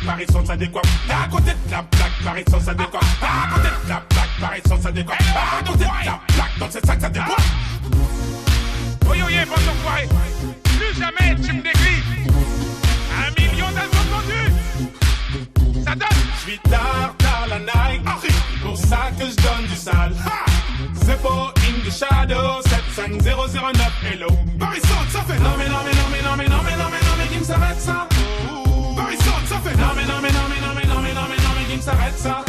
paraît sans adéquat. À côté de la plaque, paraît sans adéquat. À côté de la plaque, paraît sans adéquat. À côté de la plaque, dans cette sac, ça déboîte. Oyoye, bande d'enfoirés. Plus jamais tu me déglis. 1 million d'albums vendus. Ça donne. J'suis tard la Nike. Pour ça que j'donne du sale. Zeppo in the shadow. 75009 hello. Paris Sound, ça fait. Non mais non mais non mais non mais non mais non mais non mais qui me s'arrête ça. Paris Sound, ça fait. Non mais non mais non mais non mais non mais non mais non mais qui me s'arrête ça.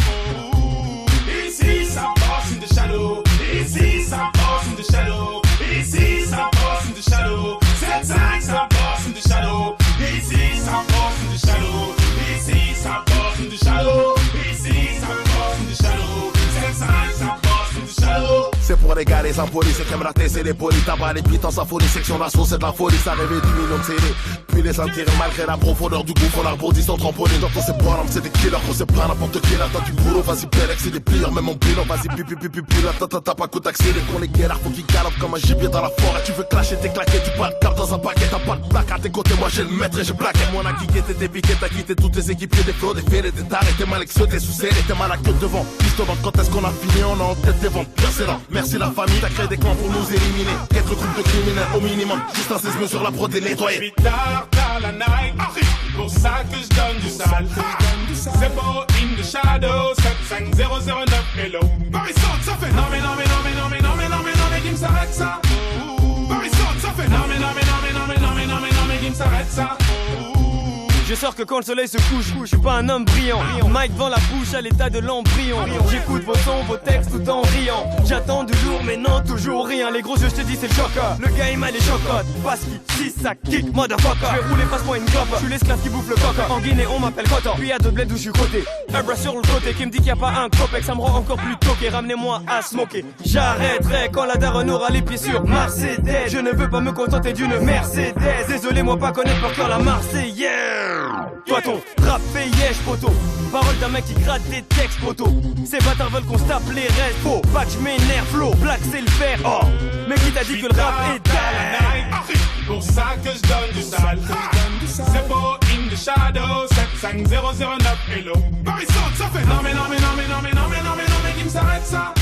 Ici ça passe in the shadow. Ici ça passe in the shadow. Ici ça passe in the shadow. 7-5 ça passe in the shadow. Ici ça passe in the shadow. Ici ça passe in the shadow. Ici ça passe in the shadow. 7-5 ça passe in the shadow. C'est pour les gars, les impolis, c'est comme la tête, c'est les polis. Tabac, les beats en symphonie, section d'assaut, c'est de la folie. Ça rêvait 10 millions de CD. Puis les intérêts, malgré la profondeur du gouffre, on rebondit sans trampoline. J'entends ces bonhommes, c'est des killers, qu'on sait pas n'importe qui. Là, t'as du boulot, vas-y, Pélec, c'est des plieurs, même mon bilan, vas-y, pipi, là, t'as pas coup d'accéléré. Qu'on les guerres, faut qu'ils galopent comme un gibier dans la forêt. Tu veux clasher, t'es claqué, tu parles carte dans un paquet. T'as pas de plaque à tes côtés, moi j'ai le maître et j'ai plaqué. Moi, on a kické, t'es piqué, t'as quitté tous tes équipiers, des flots, des fêlés, des tarés. T'es mal exaucé, t'es sous-scellé, t'es mal à queue devant. Piste au ventre, quand est-ce qu'on a fini, on a en tête des ventes. Merci là, merci la famille. Créer des clans pour nous éliminer. Être groupe de criminels au minimum. Juste un séisme sur la prod et nettoyer. J'suis tard la Nike. Pour ça que j'donne du sale. Zeppo in the shadow. 75009 hello. Paris Sound, ça fait. Non mais non mais non mais non mais non mais non mais non mais qui me s'arrête ça. Paris Sound, ça fait. Non mais non mais non mais non mais non mais non mais non mais qui me s'arrête ça. Je sors que quand le soleil se couche, je suis pas un homme brillant. Mike vend la bouche à l'état de l'embryon. J'écoute vos sons, vos textes tout en riant. J'attends du lourd mais non toujours rien. Les gros jeux je te dis c'est le chocolat. Le gars il m'a les chocottes. Parce qu'ici ça kick motherfucker. Je vais rouler passe-moi une clope. Je suis l'esclave qui bouffe le coq. En Guinée on m'appelle Coton. Puis y'a d'autres bleds où je suis coté. Un bras sur le côté qui me dit qu'il y a pas un copec. Ça me rend encore plus toqué. Ramenez-moi à smoker. J'arrêterai quand la daronne aura les pieds sur Mercedes. Je ne veux pas me contenter d'une Mercedes. Désolé moi pas connaître par cœur la Marseillaise. Toi ton rap payèche poteau. Parole d'un mec qui gratte des textes poteau. Ces bâtards veulent qu'on se tape les restes. Faux, patch m'énerve, flow, black c'est le fer. Oh, mais qui t'a dit que le rap est dingue. Pour ça que j'donne du sale. Zeppo in the shadow. 75009 hello. Paris Sound, ça fait. Non mais non mais non mais non mais non mais non mais non mais qui me s'arrête ça.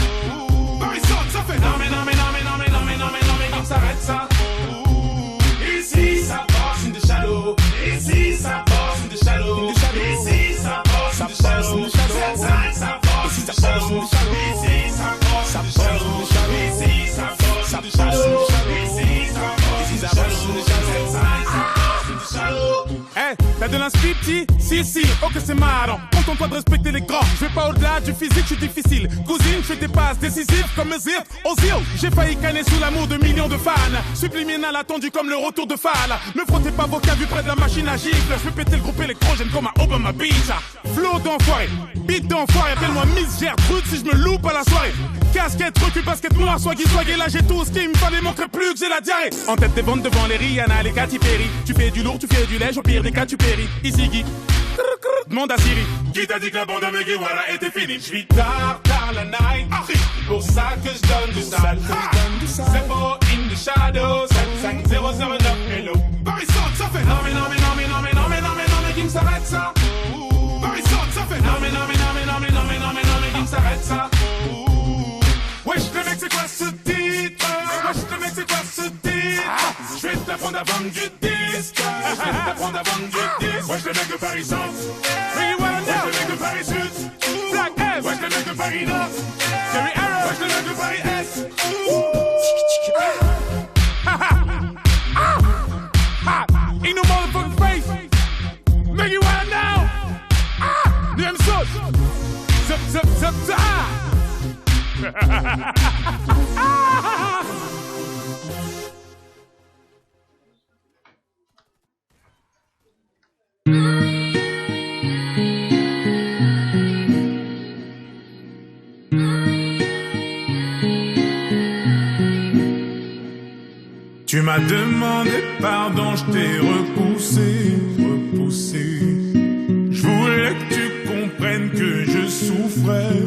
Paris Sound, ça fait. Non mais non mais non mais non mais non mais non mais non mais qui me s'arrête ça. Ici ça passe in the shadow. Ici ça passe in the shadow. Ici ça passe in the shadow. Ça passe in the shadow. Ici ça passe in the shadow. Ici ça passe in the shadow. Ici ça passe in the shadow. Hey, t'as de l'inspi petit? Si, oh que c'est marrant. Contente-toi de respecter les grands. Je vais pas au-delà du physique, je suis difficile. Cousine, je fais des passes décisives comme le zip, Ozil. J'ai failli canner sous l'amour de millions de fans. Subliminal attendu comme le retour de Fall. Ne frottez pas vos cas vu près de la machine à gifle. Je vais péter le groupe électrogène comme à Obama Beach. Flow d'enfoiré, beat d'enfoiré. Appelle-moi Miss Gertrude si je me loupe à la soirée. Casquette, recul, basket noir, swaggy, là j'ai tout ce qu'il me fallait, manquerait plus que j'ai la diarrhée. En tête des ventes devant les Rihanna, les Katy Perry. Tu fais du lourd, tu fais du lèche, au pire des cas tu péris. Easy Guy, demande à Siri. Qui t'a dit que la bande de Meguiwara était finie? J'suis tard la night. Pour ça que j'donne du sale. Zeppo in the shadow. 75009 hello. Paris Sound, ça fait. Non mais non mais non mais non mais non mais non mais non mais qui me s'arrête ça. Paris Sound, ça fait. Non mais non mais non mais non mais non mais non mais non mais qui me s'arrête ça. Wesh le mec c'est quoi ce titre? Wesh le mec c'est quoi ce titre? Je vais t'apprendre à vendre du disque. Je vais t'apprendre à vendre du disque. Wesh le mec de Paris Centre. Wesh le mec de Paris Sud. Black S. Wesh le mec de Paris Nord. Jerry Arrow. Wesh le mec de Paris Est. In the motherfucking face. Make it wild now. New episode. Zip. Tu m'as demandé pardon, je t'ai repoussé. Je voulais que tu comprennes que je souffrais.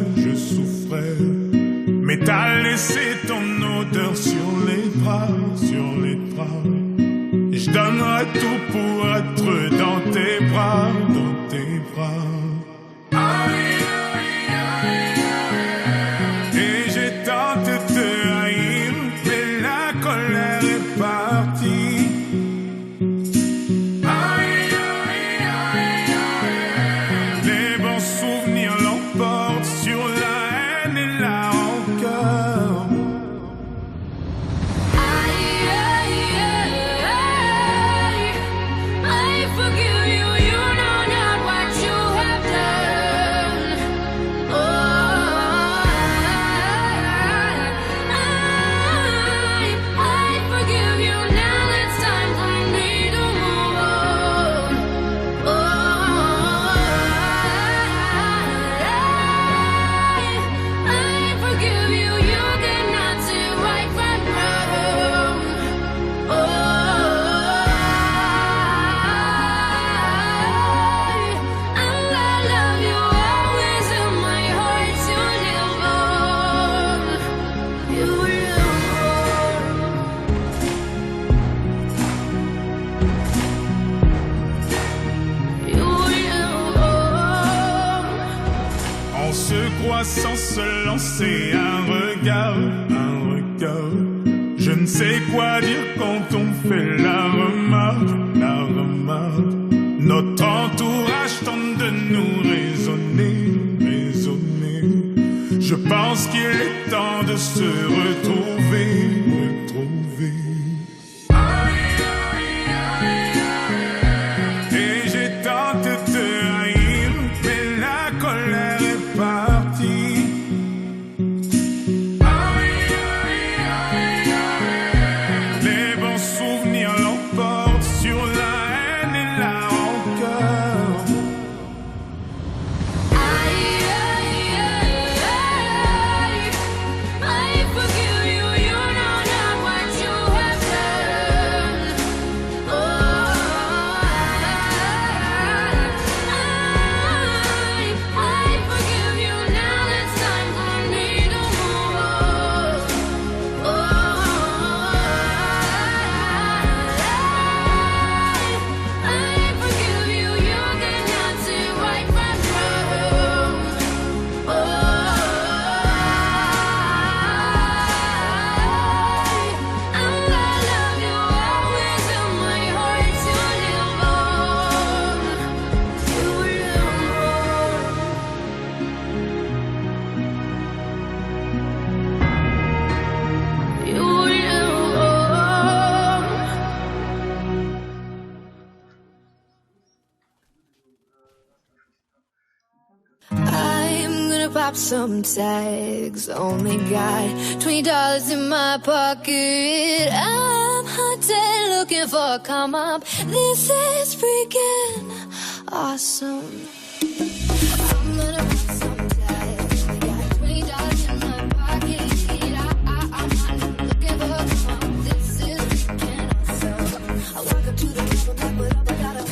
Mais t'as laissé ton odeur sur les draps. Je donnerai tout pour être dans tes bras. tes bras. Et j'ai tenté de te haïr, mais la colère est partie. Les bons souvenirs l'emportent sur la haine et la rancœur. I forgive you, you know not what you have done. Oh, I forgive you, now it's time for me to move on. Oh, I forgive you, you did not see right from wrong. Oh, I love you always in my heart. You live on. You live on. You live on. On se croit sans se lancer un regard. Je ne sais quoi dire quand on fait la remarque. Notre entourage tente de nous raisonner. Je pense qu'il est temps de se retrouver. Et j'ai tenté de te haïr, mais la colère est partie. Les bons souvenirs l'emportent sur la haine et la rancœur. I forgive you, you know not what you have done. Oh, I forgive you, now it's time for me to move on. Oh, I forgive you, you did not see right from wrong. Oh, I love you always in my heart. You live on. You live on. You live on. I'm gonna pop some tags. Only got $20 in my pocket. I'm hunting, looking for a come up. This is freaking awesome. I'm gonna pop some tags. Only got $20 in my pocket. I'm hunting, looking for a come up. This is freaking awesome. I walk up to the table, back, but I got a